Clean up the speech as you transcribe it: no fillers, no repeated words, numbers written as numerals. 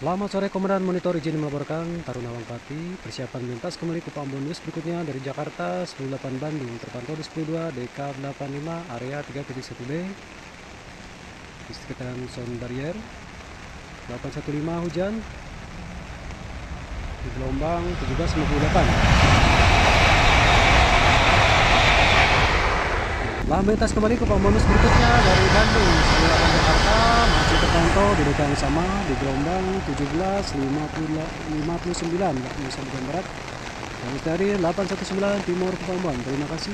Selamat sore Komandan Monitor, izin melaporkan Taruna Wangpati. Persiapan lintas kembali ke Ambon News berikutnya dari Jakarta 108 Bandung terpantau di 102 DK 85 area 3.1B di sekitaran zone barrier 815 hujan di gelombang 1758. Lalu lintas kembali ke Pambonus berikutnya dari Bandung 108 Jakarta masih terpantau di DK yang sama di gelombang 1759 Nusa Bagian Barat. Dan dari 819 Timur Pambuan. Terima kasih.